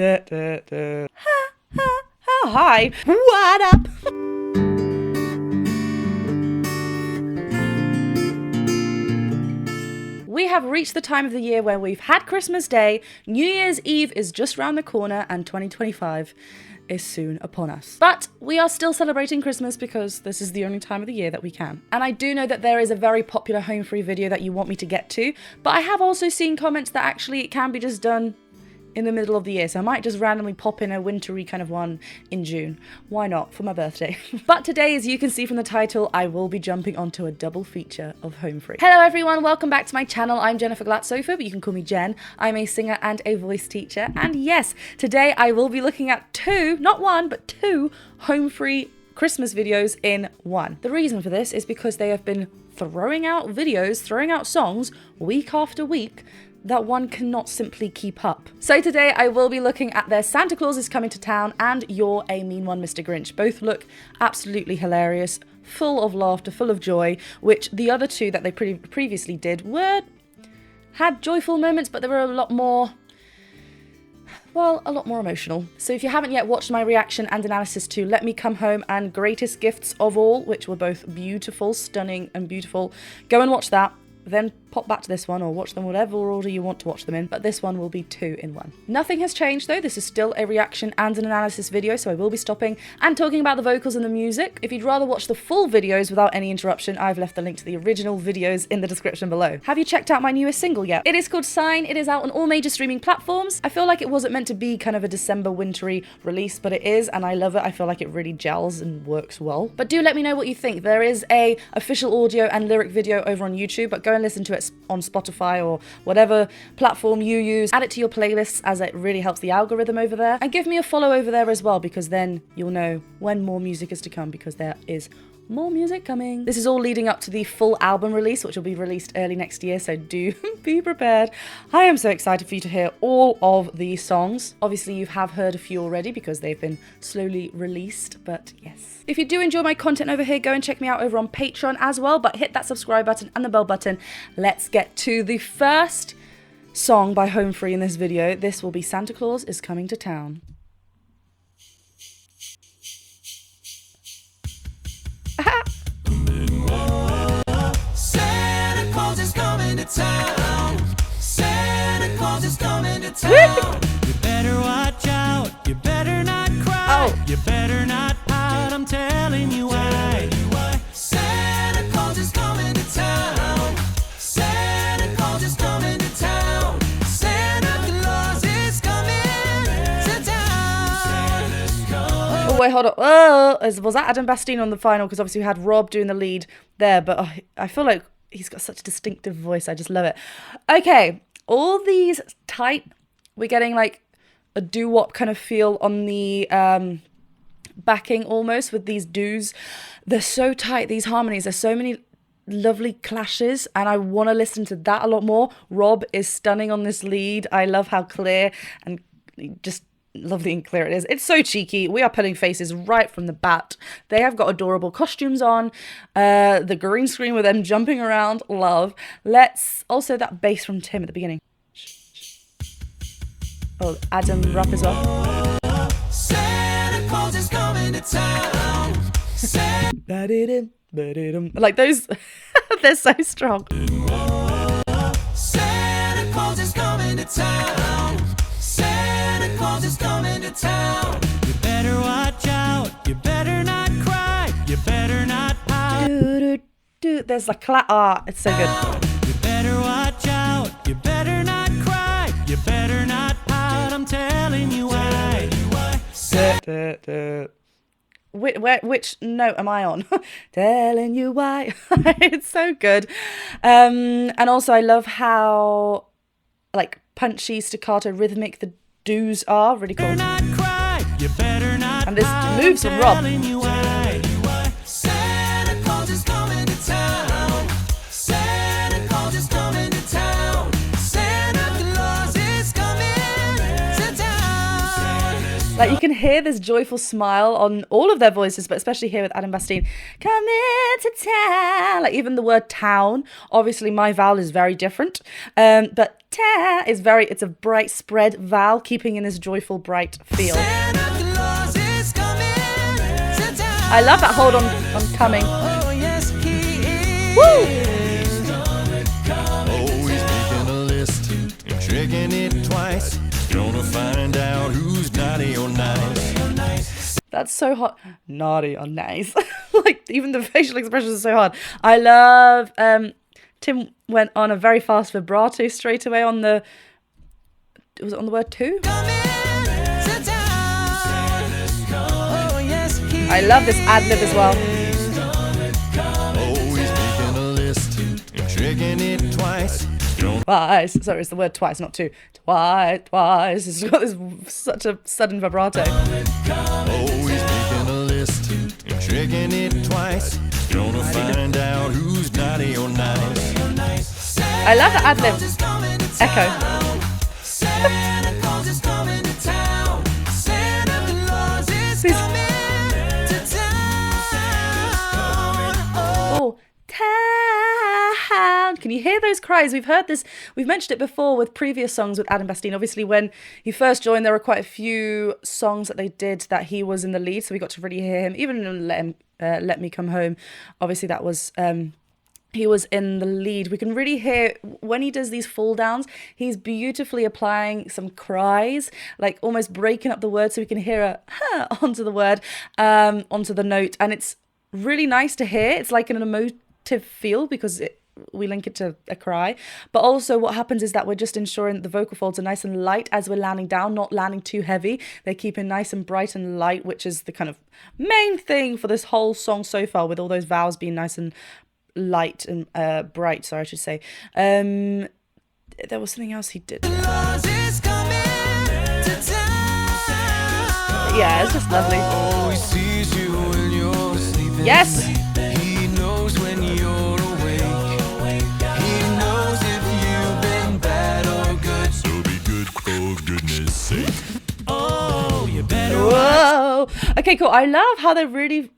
Hi, what up? We have reached the time of the year where we've had Christmas Day, New Year's Eve is just round the corner, and 2025 is soon upon us. But we are still celebrating Christmas because this is the only time of the year that we can. And I do know that there is a very popular home free video that you want me to get to, but I have also seen comments that actually it can be just done in the middle of the year, so I might just randomly pop in a wintry kind of one in June. Why not, for my birthday? But today, as you can see from the title, I will be jumping onto a double feature of home free. Hello everyone, welcome back to my channel. I'm Jennifer Glatzhofer, but you can call me Jen. I'm a singer and a voice teacher, and yes, today I will be looking at two, not one, but two home free Christmas videos in one. The reason for this is because they have been throwing out videos, throwing out songs week after week that one cannot simply keep up. So today I will be looking at their Santa Claus is Coming to Town and You're a Mean One, Mr. Grinch. Both look absolutely hilarious, full of laughter, full of joy, which the other two that they previously did had joyful moments, but they were a lot more emotional. So if you haven't yet watched my reaction and analysis to Let Me Come Home and Greatest Gifts of All, which were both beautiful, stunning and beautiful, go and watch that. Then pop back to this one or watch them whatever order you want to watch them in, but this one will be 2 in 1. Nothing has changed though, this is still a reaction and an analysis video, so I will be stopping and talking about the vocals and the music. If you'd rather watch the full videos without any interruption, I've left the link to the original videos in the description below. Have you checked out my newest single yet? It is called Sign, it is out on all major streaming platforms. I feel like it wasn't meant to be kind of a December wintry release, but it is, and I love it. I feel like it really gels and works well. But do let me know what you think. There is a official audio and lyric video over on YouTube, but go and listen to it on Spotify or whatever platform you use. Add it to your playlists as it really helps the algorithm over there. And give me a follow over there as well, because then you'll know when more music is to come, because there is more music coming. This is all leading up to the full album release, which will be released early next year, so do be prepared. I am so excited for you to hear all of these songs. Obviously, you have heard a few already because they've been slowly released, but yes. If you do enjoy my content over here, go and check me out over on Patreon as well, but hit that subscribe button and the bell button. Let's get to the first song by Home Free in this video. This will be Santa Claus is Coming to Town. Santa Claus is coming to town. Santa Claus is coming to town. You better watch out. You better not cry. Oh. You better not pout. I'm telling you why. Santa Claus is coming to town. Santa Claus is coming to town. Santa Claus is coming to town. Oh, wait, hold on. Oh, was that Adam Bastine on the final? Because obviously we had Rob doing the lead there, but I feel like he's got such a distinctive voice. I just love it. Okay, all these tight, we're getting like a doo-wop kind of feel on the backing almost with these doos. They're so tight, these harmonies. There's so many lovely clashes, and I want to listen to that a lot more. Rob is stunning on this lead. I love how clear and just lovely and clear it is. It's so cheeky. We are pulling faces right from the bat. They have got adorable costumes on. The green screen with them jumping around. Love. Let's also that bass from Tim at the beginning. Oh, Adam rap as well. Santa Claus is coming to town. Like those, they're so strong. Santa Claus is coming to town. Santa Claus is coming to town. You better watch out. You better not cry. You better not pout. There's like it's so good. You better watch out. You better not cry. You better not pout. I'm telling you why. Which note am I on? Telling you why. It's so good. And also I love how like punchy, staccato, rhythmic the doos are. Really cool. Not cry. You better not And this moves from Rob. Santa Claus is coming to town. Santa Claus is coming to town. Santa Claus is coming to town. Like you can hear this joyful smile on all of their voices, but especially here with Adam Bastine. Coming to town. Like even the word town, obviously my vowel is very different. But It's a bright spread vowel, keeping in this joyful, bright feel. Santa Claus is coming to town. I love that hold on coming. Oh, yes, he is. Woo! Always making a list and checking it twice. Gonna find out who's naughty or nice. That's so hot. Naughty or nice. Like, even the facial expressions are so hard. I love, Tim went on a very fast vibrato straight away on the, was it on the word two? Coming to town. Oh, yes, he I love this ad-lib as well. Always making a list and checking it twice. Twice. Sorry, it's the word twice, not two. Twice. It's got this such a sudden vibrato. Always making a list and checking it twice. Gonna find out who's naughty or nice. I love the ad-lib. Echo. Santa Claus is coming to town. Santa Claus is Please. coming to town. Oh, town. Can you hear those cries? We've heard this. We've mentioned it before with previous songs with Adam Bastine. Obviously, when he first joined, there were quite a few songs that they did that he was in the lead, so we got to really hear him. Even in Let Me Come Home, obviously that was he was in the lead. We can really hear when he does these fall downs, he's beautifully applying some cries, like almost breaking up the word so we can hear a onto the word, onto the note. And it's really nice to hear. It's like an emotive feel because we link it to a cry. But also what happens is that we're just ensuring the vocal folds are nice and light as we're landing down, not landing too heavy. They're keeping nice and bright and light, which is the kind of main thing for this whole song so far, with all those vowels being nice and light and bright, sorry, I should say. There was something else he did. Claus is coming to town. Yeah, it's just lovely. Oh, he sees you when you're sleeping. Yes! He knows when you're awake. He knows if you've been bad or good. So be good for goodness sake. Oh, you better. Whoa! Okay, cool. I love how they're really...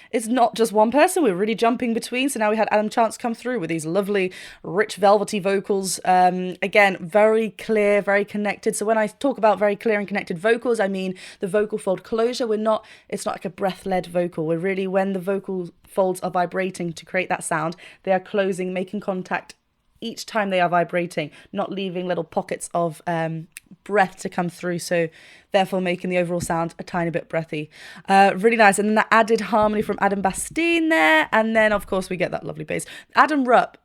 It's not just one person, we're really jumping between. So now we had Adam Chance come through with these lovely, rich, velvety vocals. Again, very clear, very connected. So when I talk about very clear and connected vocals, I mean the vocal fold closure. It's not like a breath-led vocal. We're really, when the vocal folds are vibrating to create that sound, they are closing, making contact each time they are vibrating, not leaving little pockets of breath to come through, so therefore making the overall sound a tiny bit breathy. Really nice. And then that added harmony from Adam Bastine there, and then of course we get that lovely bass. Adam Rupp,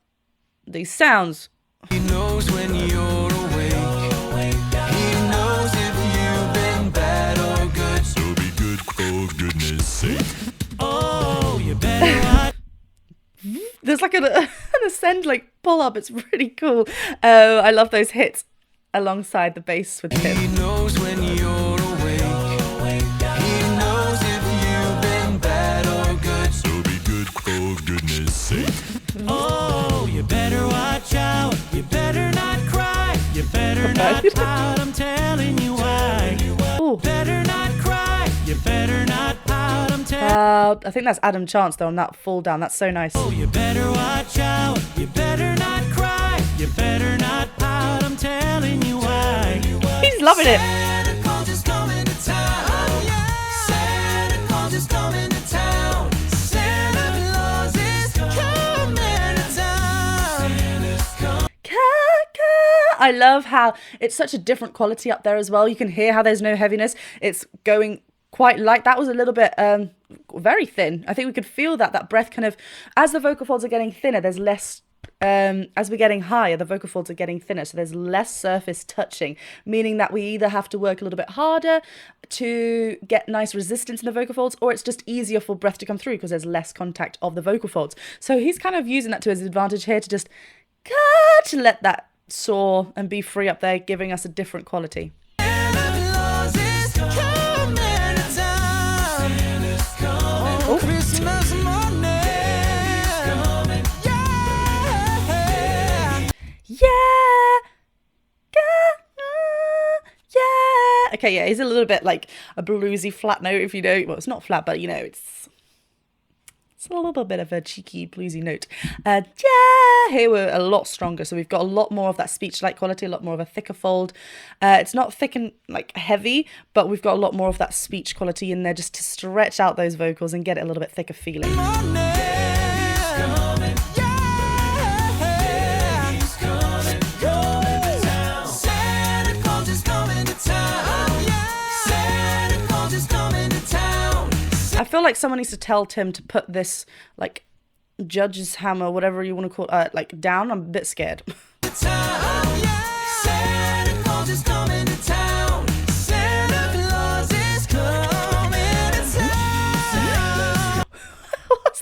these sounds. He knows when you're awake. He knows if you've been bad or good. So be good for goodness sake. Oh, you better watch. There's like an ascend, like pull up. It's really cool. I love those hits alongside the bass with He him. knows when you're awake. He knows if you've been bad or good. So be good for goodness sake. Oh, you better watch out. You better not cry. You better not pout. I'm telling you why. Ooh. Better not cry. You better not pout. I'm telling I think that's Adam Chance though on that fall down. That's so nice. you. You better watch out. You better not cry. You better not pout. I'm telling you why. He's loving it. Santa Claus is coming to town. Oh, yeah. Santa Claus is coming to town. Santa Claus is coming to town. I love how it's such a different quality up there as well. You can hear how there's no heaviness. It's going quite light. That was a little bit very thin. I think we could feel that breath kind of, as the vocal folds are getting thinner, there's less, as we're getting higher, the vocal folds are getting thinner. So there's less surface touching, meaning that we either have to work a little bit harder to get nice resistance in the vocal folds, or it's just easier for breath to come through because there's less contact of the vocal folds. So he's kind of using that to his advantage here to just to let that soar and be free up there, giving us a different quality. Santa Claus is coming to town. On Christmas morning. Yeah. Yeah. Okay, yeah, he's a little bit like a bluesy flat note, if you know. Well, it's not flat, but you know, it's It's a little bit of a cheeky bluesy note. Yeah, here we're a lot stronger. So we've got a lot more of that speech-like quality, a lot more of a thicker fold. It's not thick and like heavy, but we've got a lot more of that speech quality in there just to stretch out those vocals and get it a little bit thicker feeling. I feel like someone needs to tell Tim to put this, like, judge's hammer, whatever you want to call it, like, down. I'm a bit scared. What's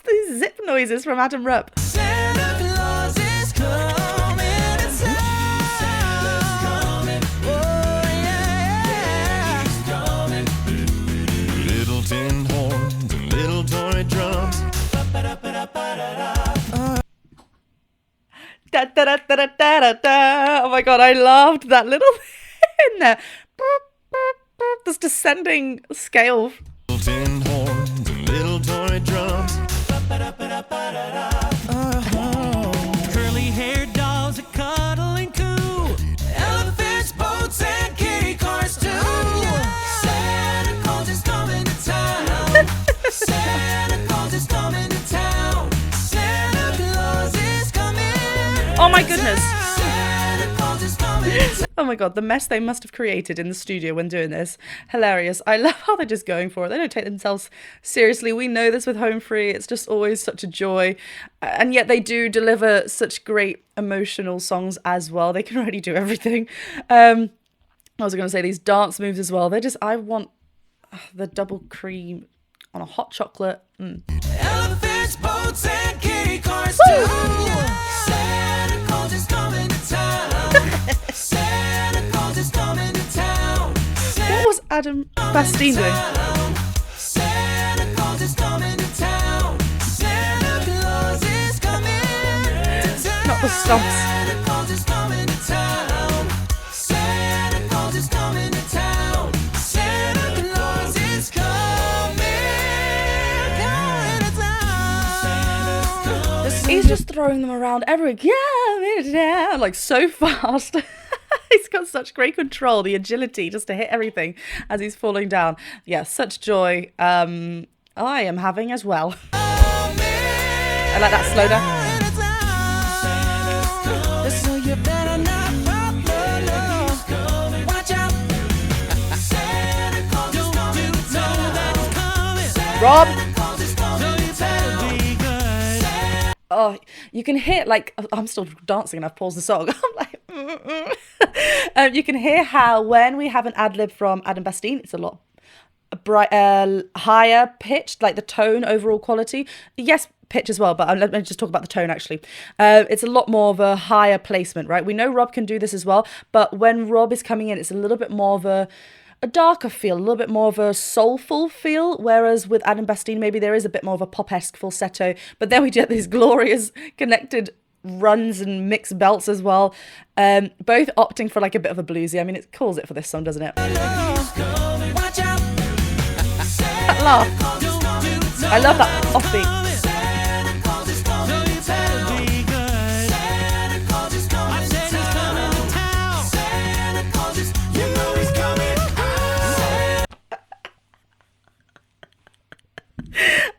these zip noises from Adam Rupp? Santa Claus is coming to town. Oh, yeah. He's coming. Little tin horns and little toy drums. Da, da, da, da, da, da, da. Oh my god, I loved that little in there. This descending scale. Little tin horns and little toy drums. Curly-haired dolls are cuddling too. Elephants, boats, and kitty cars too. Santa Claus is coming to town. Santa Claus is coming to town. Santa Claus is coming. Oh my goodness. Santa Claus is coming to town. Oh my god, the mess they must have created in the studio when doing this. Hilarious. I love how they're just going for it. They don't take themselves seriously. We know this with Home Free. It's just always such a joy. And yet they do deliver such great emotional songs as well. They can really do everything. I was going to say these dance moves as well. They're just, I want the double cream on a hot chocolate. Elephants, boats, and kitty cars too. Santa Claus is coming to town. Santa Claus is coming to town. What was Adam Bastine doing? Santa Claus is coming to town. Santa Claus is coming to town. Not the stumps. Santa Claus is coming to town. Santa Claus is coming to town. Santa Claus is coming to town. He's just throwing them around everywhere. Yeah, like so fast. He's got such great control, the agility just to hit everything as he's falling down. Yeah, such joy. I am having as well. I like that slow down. So you better not pop the love. Watch out. Santa Claus is coming to town. Rob. So you better be good. Oh, you can hear, like, I'm still dancing and I've paused the song. I'm like, you can hear how when we have an ad-lib from Adam Bastine, it's a lot higher pitched, like the tone, overall quality. Yes, pitch as well, but let me just talk about the tone actually. It's a lot more of a higher placement, right? We know Rob can do this as well, but when Rob is coming in, it's a little bit more of a darker feel, a little bit more of a soulful feel, whereas with Adam Bastine, maybe there is a bit more of a pop-esque falsetto, but then we get these glorious connected runs and mixed belts as well, both opting for like a bit of a bluesy. I mean, it calls it for this song, doesn't it? That laugh. I love that offbeat.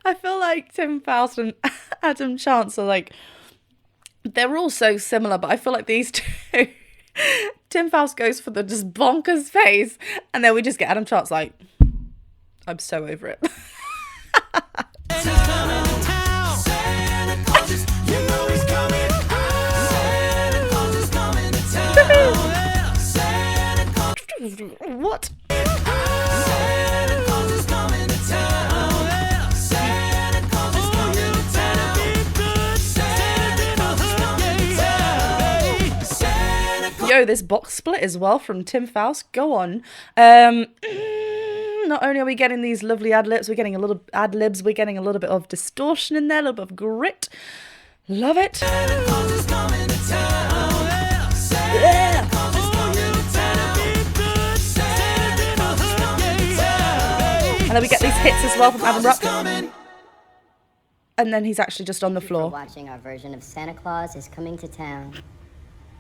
I feel like Tim Faust and Adam Chance are like, they're all so similar, but I feel like these two, Tim Faust goes for the just bonkers face, and then we just get Adam Chance like, I'm so over it. What? Yo, this box split as well from Tim Faust. Go on. Not only are we getting these lovely ad-libs, we're getting a little ad-libs, we're getting a little bit of distortion in there, a little bit of grit. Love it. Yeah. And then we get these hits as well from Adam Rupp. and then he's actually just on the For floor. watching our version of Santa Claus is Coming to Town.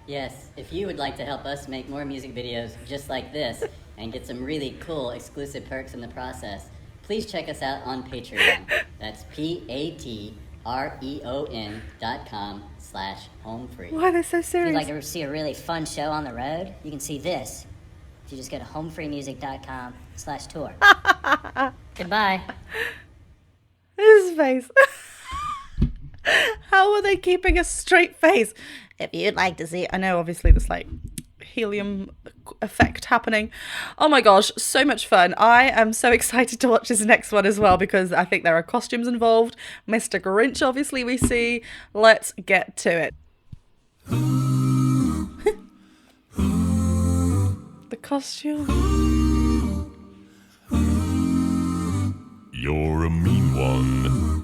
Yes, if you would like to help us make more music videos just like this and get some really cool exclusive perks in the process, please check us out on Patreon. That's patreon.com/homefree. Why are they so If you'd like serious? to see a really fun show on the road, you can see this. If you just go to homefreemusic.com/tour. Goodbye. His face. How are they keeping a straight face? If you'd like to see, I know obviously this like helium effect happening. Oh my gosh, so much fun. I am so excited to watch this next one as well because I think there are costumes involved. Mr. Grinch obviously we see. Let's get to it. The costume. You're a mean one,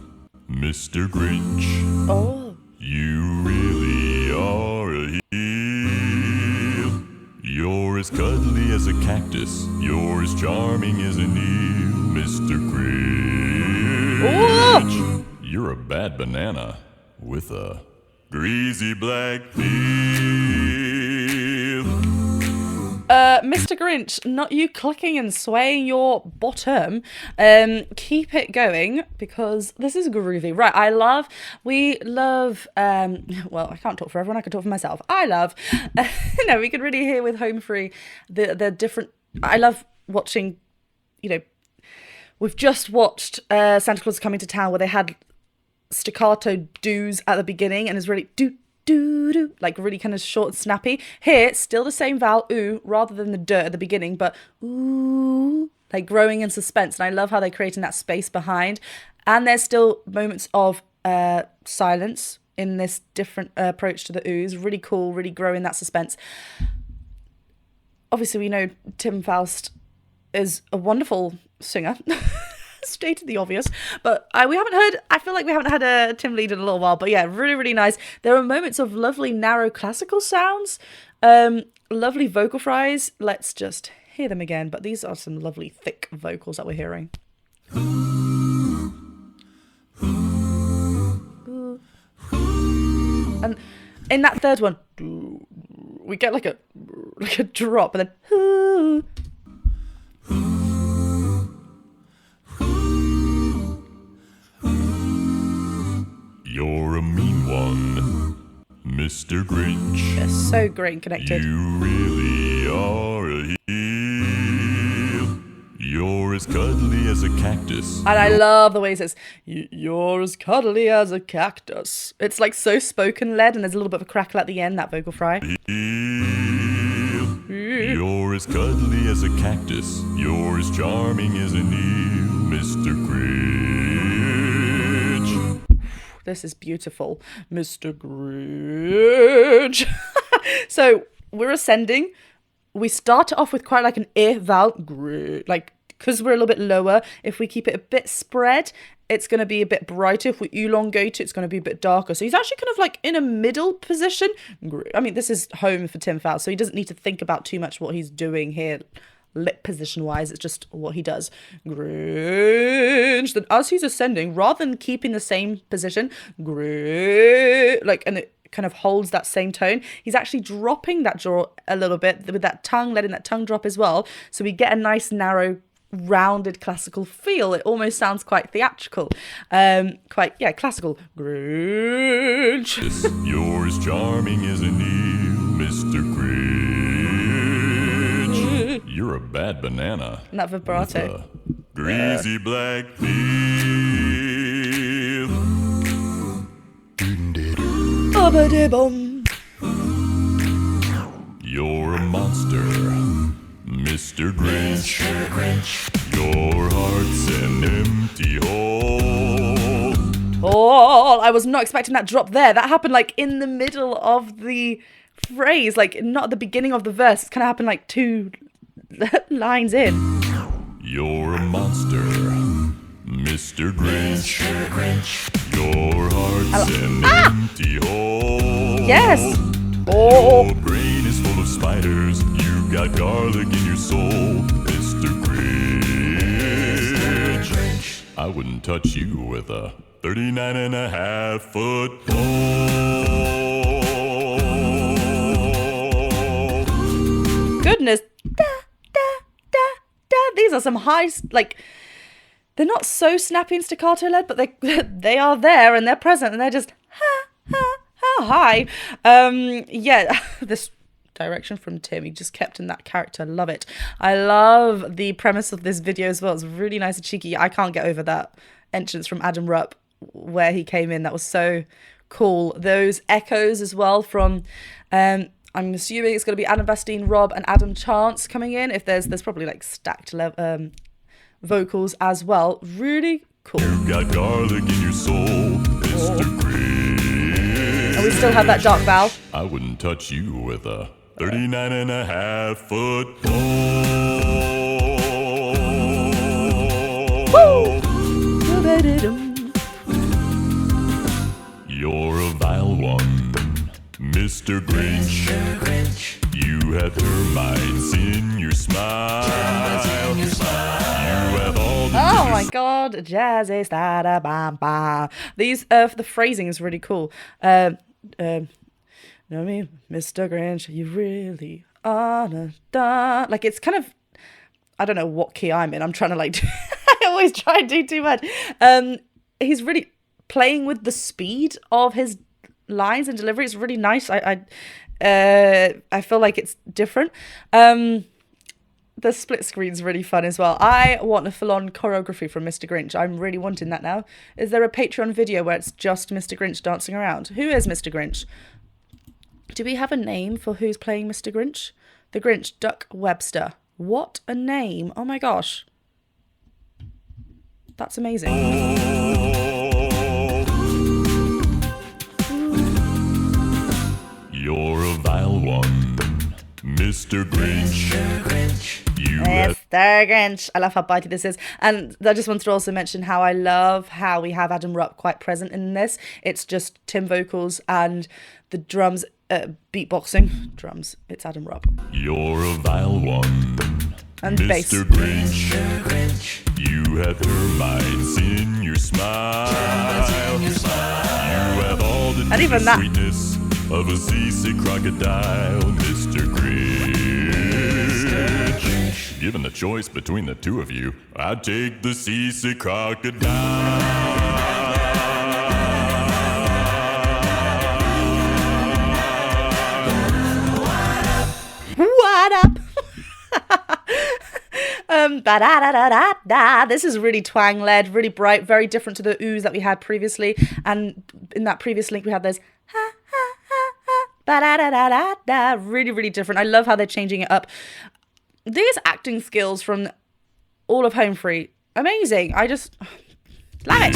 Mr. Grinch. Oh. You really are a heel. You're as cuddly as a cactus. You're as charming as an eel, Mr. Grinch. Oh! You're a bad banana with a greasy black peel. Mr. Grinch, not you clicking and swaying your bottom. Keep it going because this is groovy. Right, we love, well, I can't talk for everyone, I can talk for myself. I love, we could really hear with Home Free the different, I love watching, we've just watched Santa Claus is Coming to Town where they had staccato doos at the beginning and it's really do like really kind of short and snappy. Here, still the same vowel, ooh, rather than the at the beginning, but ooh, like growing in suspense. And I love how they're creating that space behind. And there's still moments of silence in this different approach to the oohs. Really cool, really growing that suspense. Obviously, we know Tim Faust is a wonderful singer. Stated the obvious, but I feel like we haven't had a Tim lead in a little while, but yeah, really, really nice. There are moments of lovely narrow classical sounds, lovely vocal fries. Let's just hear them again, but these are some lovely thick vocals that we're hearing. And in that third one, we get like a drop, and then You're a mean one, Mr. Grinch. they're so great and connected. You really are a heel. You're as cuddly as a cactus. And I love the way he says, you're as cuddly as a cactus. It's like so spoken led, and there's a little bit of a crackle at the end, that vocal fry. You're as cuddly as a cactus. You're as charming as an eel, Mr. Grinch. This is beautiful, Mr. Grinch. So we're ascending. We start off with quite like an vowel, like because we're a little bit lower. If we keep it a bit spread, it's going to be a bit brighter. If we elongate it, it's going to be a bit darker. So he's actually kind of like in a middle position. I mean, this is home for Tim Faust, so he doesn't need to think about too much what he's doing here. Lip position wise, it's just what he does. Grinch. Then as he's ascending, rather than keeping the same position, Grinch, like, and it kind of holds that same tone, he's actually dropping that jaw a little bit with that tongue, letting that tongue drop as well. So we get a nice narrow rounded classical feel. It almost sounds quite theatrical, classical. Grinch. You're as charming as an eel, Mr. Grinch. You're a bad banana. And that vibrato. Greasy black peel. Ba-ba-da-bum. You're a monster, Mr. Grinch. Your heart's an empty hole. Oh, I was not expecting that drop there. That happened like in the middle of the phrase, like not at the beginning of the verse. It's kind of happened like 2 lines in. You're a monster, Mr. Grinch. Your heart's an empty hole. Yes. Oh. Your brain is full of spiders. You got garlic in your soul, Mr. Grinch. I I wouldn't touch you with a 39.5-foot pole. Goodness. Da, da, da, da. These are some high, like, they're not so snappy and staccato led, but they are there and they're present and they're just ha ha ha hi. Yeah, this direction from Tim, he just kept in that character. Love it. I love the premise of this video as well. It's really nice and cheeky. I can't get over that entrance from Adam Rupp where he came in. That was so cool. Those echoes as well from I'm assuming it's going to be Adam Bastine, Rob, and Adam Chance coming in. If there's probably like stacked vocals as well. Really cool. You got garlic in your soul, Mr. Grinch. And we still have that dark vowel. I wouldn't touch you with a 39.5-foot pole. You're a vile one, Mr. Grinch. You have termites in your smile. You have all the Oh my god, jazzy stada bam bam. These the phrasing is really cool. Know me, Mr. Grinch, you really are da. Like it's kind of, I don't know what key I'm in. I'm trying to like I always try and do too much. He's really playing with the speed of his lines and delivery. It's really nice. I feel like it's different. The split screen's really fun as well. I want a full-on choreography from Mr. Grinch. I'm really wanting that now. Is there a Patreon video where it's just Mr. Grinch dancing around? Who is Mr. Grinch? Do we have a name for who's playing Mr. Grinch? The Grinch, Duck Webster. What a name. Oh my gosh. That's amazing. You're a vile one, Mr. Grinch. You have Mr. Grinch. I love how bitey this is. And I just wanted to also mention how I love how we have Adam Rupp quite present in this. It's just Tim vocals and the drums, beatboxing. Drums. It's Adam Rupp. You're a vile one, And Mr. bass. Grinch. You have termites in your smile. You have all the And even that. sweetness of a seasick crocodile, Mr. Grinch. Given the choice between the two of you, I'd take the seasick crocodile. What up? Ba-da-da-da-da-da. This is really twang led, really bright, very different to the oohs that we had previously. And in that previous link, we had those ha ha ha ha ba-da-da-da-da-da. Really, really different. I love how they're changing it up. These acting skills from all of Home Free, amazing. I just love it.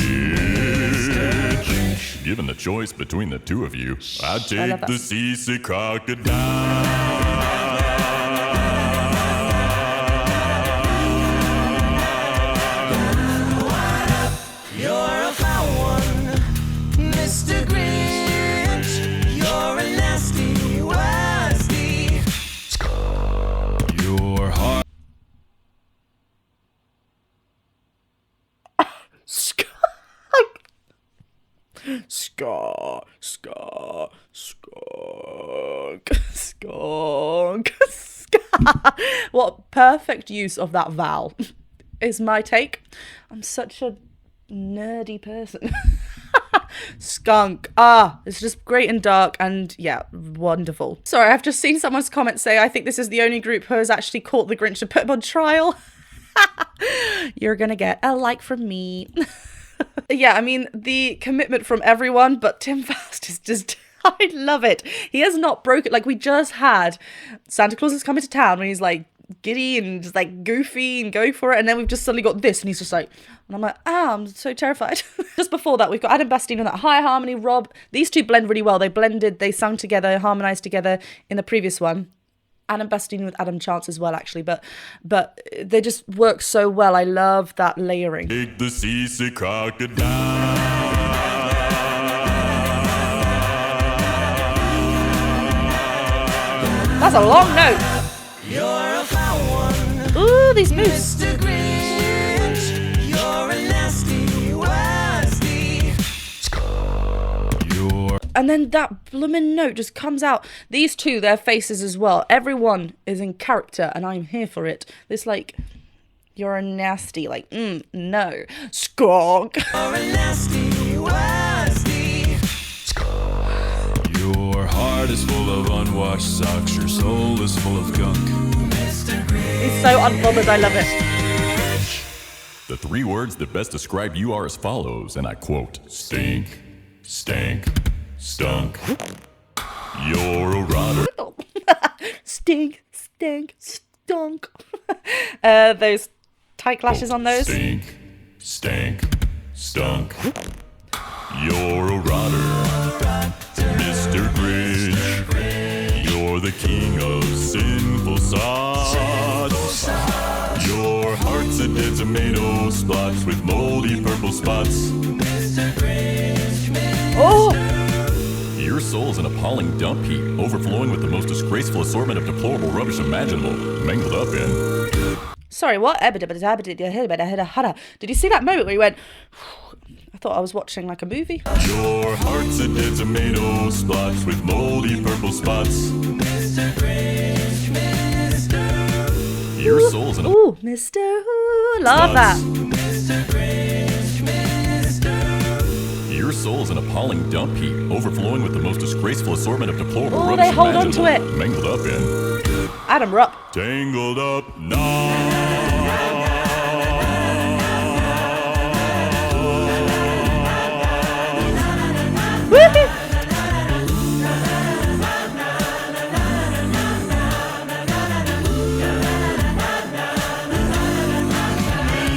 Given the choice between the two of you, I'd I take love that. the seasick crocodile. You're a foul one, Mr. Grinch. You're a nasty, wasty. Your heart. Skunk. Skunk. Skunk. Skunk. Skunk. What perfect use of that vowel is my take. I'm such a nerdy person. Skunk. It's just great and dark and yeah, wonderful. Sorry, I've just seen someone's comment say, I think this is the only group who has actually caught the Grinch to put him on trial. You're gonna get a like from me. Yeah, I mean, the commitment from everyone, but Tim Fast is just, I love it. He has not broken, like we just had Santa Claus is coming to town when he's like giddy and just like goofy and going for it, and then we've just suddenly got this and he's just like, and I'm like, I'm so terrified. Just before that, we've got Adam Bastine on that high harmony, Rob. These two blend really well. They blended, they sung together, harmonized together in the previous one. Adam Bastine with Adam Chance as well, actually, but they just work so well. I love that layering. Take the seasick crocodile. That's a long note. You're a foul one, Ooh, these moves. Mr. Grinch. You're a nasty, and then that bloomin' note just comes out. These two, their faces as well. Everyone is in character, and I'm here for it. This, like, you're a nasty, like, no. Skog. You're a nasty, wasty. Your heart is full of unwashed socks. Your soul is full of gunk. He's so unbothered, I love it. The 3 words that best describe you are as follows, and I quote, stink, stank, stunk. You're a rotter. Stink, stank, stunk. Those tight clashes on those. Stink, stank, stunk. You're a rotter, Mr. Grinch. You're the king of sinful sauce. Your heart's a dead tomato splotch with moldy purple spots. Oh! Your soul's an appalling dump heap, overflowing with the most disgraceful assortment of deplorable rubbish imaginable, mangled up in. Sorry, what? Did you see that moment where he went, I thought I was watching like a movie. Your heart's a dead tomato splotch with moldy purple spots. Mr. Grinch, Your soul's an Ooh, Mr. Who. Love that. Mr. Grinch, Your soul's an appalling dump heap, overflowing with the most disgraceful assortment of deplorable Oh, rubbish they hold on to imaginable, it. mangled up in. Adam Rupp. Tangled up now. Woohoo!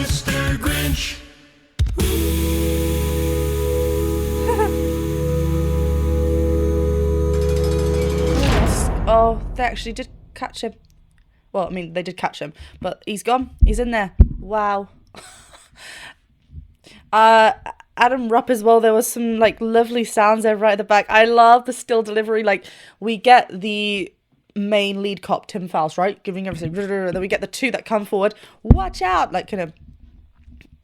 Mr. Grinch. Oh, they actually did catch him. Well, I mean, they did catch him, but he's gone. He's in there. Wow. Adam Rupp as well. There was some like lovely sounds there right at the back. I love the still delivery. Like, we get the main lead cop, Tim Faust, right? Giving everything. Then we get the two that come forward. Watch out! Like, kind of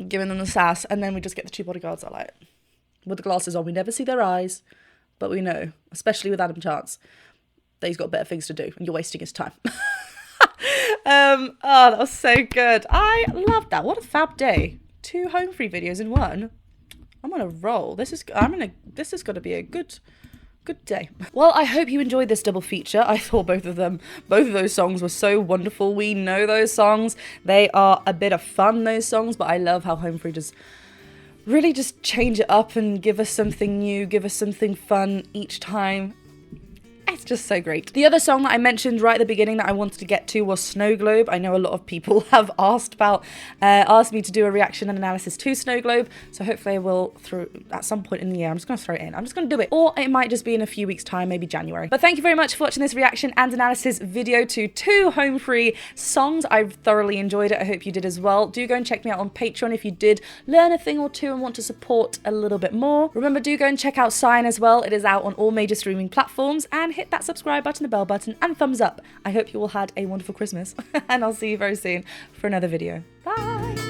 giving them the sass. And then we just get the two bodyguards that like, with the glasses on. We never see their eyes, but we know, especially with Adam Chance, that he's got better things to do and you're wasting his time. Oh, that was so good. I love that. What a fab day. 2 home free videos in one. I'm on a roll. This is going to be a good day. Well, I hope you enjoyed this double feature. I thought both of those songs were so wonderful. We know those songs. They are a bit of fun, those songs, but I love how home free just really just change it up and give us something new, give us something fun each time. It's just so great. The other song that I mentioned right at the beginning that I wanted to get to was Snow Globe. I know a lot of people have asked me to do a reaction and analysis to Snow Globe, so hopefully I will at some point in the year. I'm just going to throw it in. I'm just going to do it. Or it might just be in a few weeks' time, maybe January. But thank you very much for watching this reaction and analysis video to 2 home free songs. I've thoroughly enjoyed it. I hope you did as well. Do go and check me out on Patreon if you did learn a thing or two and want to support a little bit more. Remember, do go and check out Sign as well. It is out on all major streaming platforms, and hit that subscribe button, the bell button, and thumbs up. I hope you all had a wonderful Christmas, and I'll see you very soon for another video. Bye!